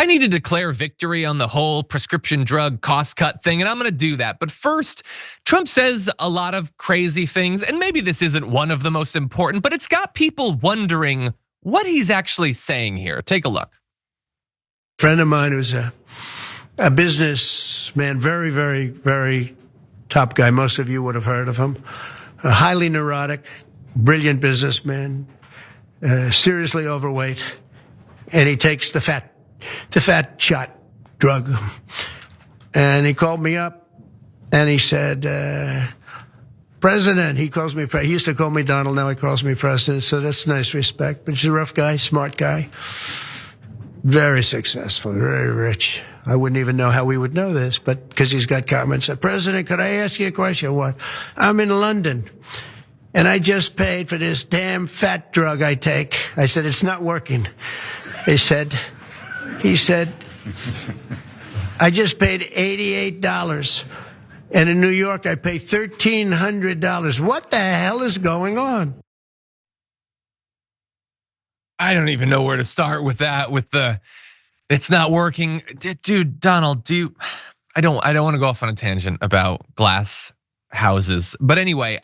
need to declare victory on the whole prescription drug cost cut thing, and I'm gonna do that. But first, Trump says a lot of crazy things, and maybe this isn't one of the most important, but it's got people wondering what he's actually saying here. Take a look. A friend of mine who's a businessman, very, very, very top guy. Most of you would have heard of him. A highly neurotic, brilliant businessman, seriously overweight, and he takes the fat shot drug. And he called me up and he said, President, he calls me, he used to call me Donald, now he calls me President, so that's nice respect. But he's a rough guy, smart guy, very successful, very rich. I wouldn't even know how we would know this, but because he's got comments. President, could I ask you a question? What? I'm in London and I just paid for this damn fat drug I take. I said, it's not working. He said, I just paid $88. And in New York, I pay $1,300. What the hell is going on? I don't even know where to start with that, with the, it's not working. Dude, Donald, I don't want to go off on a tangent about glass houses. But anyway,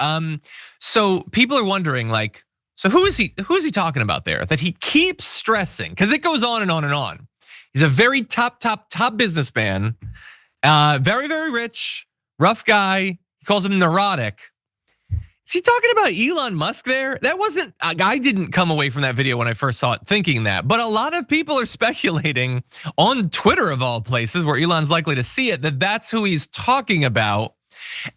so people are wondering like, so who is he talking about there? That he keeps stressing, because it goes on and on and on. He's a very top businessman, very, very rich, rough guy. He calls him neurotic. Is he talking about Elon Musk there? That wasn't, I didn't come away from that video when I first saw it thinking that, but a lot of people are speculating on Twitter of all places where Elon's likely to see it, that that's who he's talking about.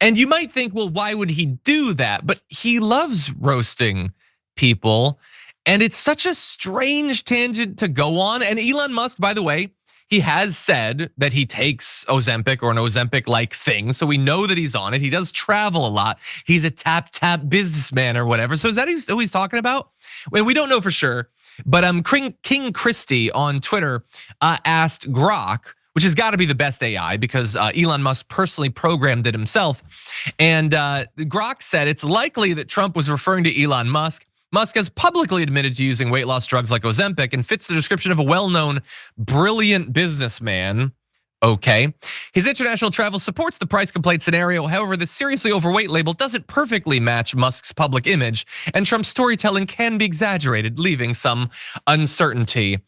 And you might think, well, why would he do that? But he loves roasting people. And it's such a strange tangent to go on. And Elon Musk, by the way, he has said that he takes Ozempic or an Ozempic-like thing. So we know that he's on it. He does travel a lot. He's a tap businessman or whatever. So is that who he's talking about? Well, we don't know for sure. But King Christie on Twitter asked Grok, which has got to be the best AI because Elon Musk personally programmed it himself. And Grok said it's likely that Trump was referring to Elon Musk. Musk has publicly admitted to using weight loss drugs like Ozempic and fits the description of a well-known, brilliant businessman. Okay. His international travel supports the price complaint scenario. However, the seriously overweight label doesn't perfectly match Musk's public image, and Trump's storytelling can be exaggerated, leaving some uncertainty.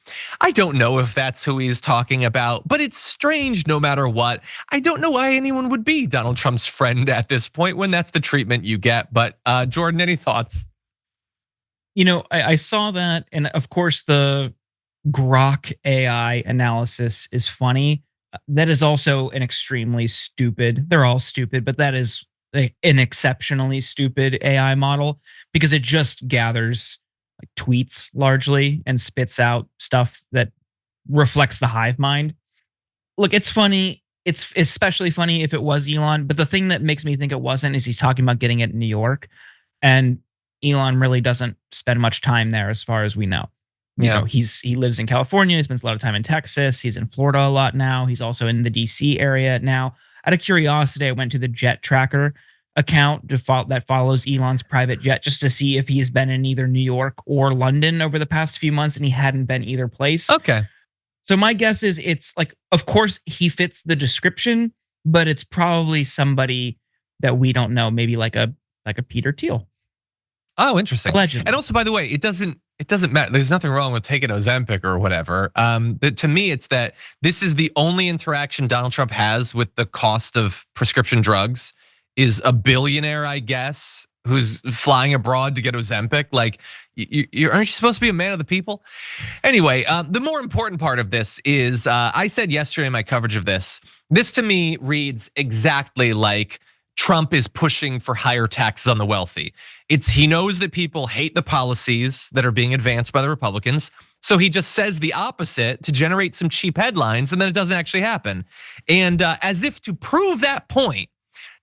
I don't know if that's who he's talking about, but it's strange no matter what. I don't know why anyone would be Donald Trump's friend at this point when that's the treatment you get. But Jordan, any thoughts? You know, I saw that, and of course the Grok AI analysis is funny. That is also an extremely stupid, they're all stupid, but that is an exceptionally stupid AI model because it just gathers like tweets largely and spits out stuff that reflects the hive mind. Look, it's funny. It's especially funny if it was Elon, but the thing that makes me think it wasn't is he's talking about getting it in New York, and Elon really doesn't spend much time there as far as we know. You know, he lives in California, he spends a lot of time in Texas, he's in Florida a lot now, he's also in the DC area now. Out of curiosity, I went to the Jet Tracker account that follows Elon's private jet just to see if he's been in either New York or London over the past few months, and he hadn't been either place. Okay. So my guess is it's like, of course he fits the description, but it's probably somebody that we don't know, maybe like a Peter Thiel. Oh, interesting. Allegedly. And also, by the way, it doesn't matter. There's nothing wrong with taking Ozempic or whatever. To me, it's that this is the only interaction Donald Trump has with the cost of prescription drugs is a billionaire, I guess, who's flying abroad to get Ozempic. Like, aren't you supposed to be a man of the people? Anyway, the more important part of this is, I said yesterday in my coverage of this to me reads exactly like Trump is pushing for higher taxes on the wealthy. He knows that people hate the policies that are being advanced by the Republicans. So he just says the opposite to generate some cheap headlines, and then it doesn't actually happen. And as if to prove that point,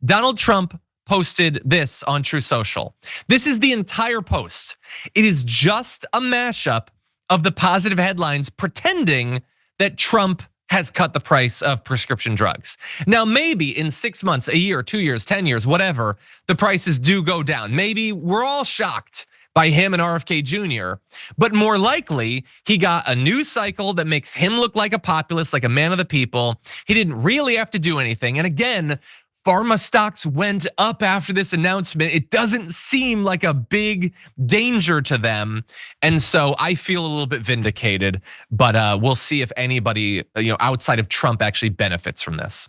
Donald Trump posted this on True Social. This is the entire post. It is just a mashup of the positive headlines pretending that Trump has cut the price of prescription drugs. Now, maybe in 6 months, a year, 2 years, 10 years, whatever, the prices do go down. Maybe we're all shocked by him and RFK Jr. But more likely, he got a news cycle that makes him look like a populist, like a man of the people. He didn't really have to do anything. And again, pharma stocks went up after this announcement. It doesn't seem like a big danger to them. And so I feel a little bit vindicated, but we'll see if anybody outside of Trump actually benefits from this.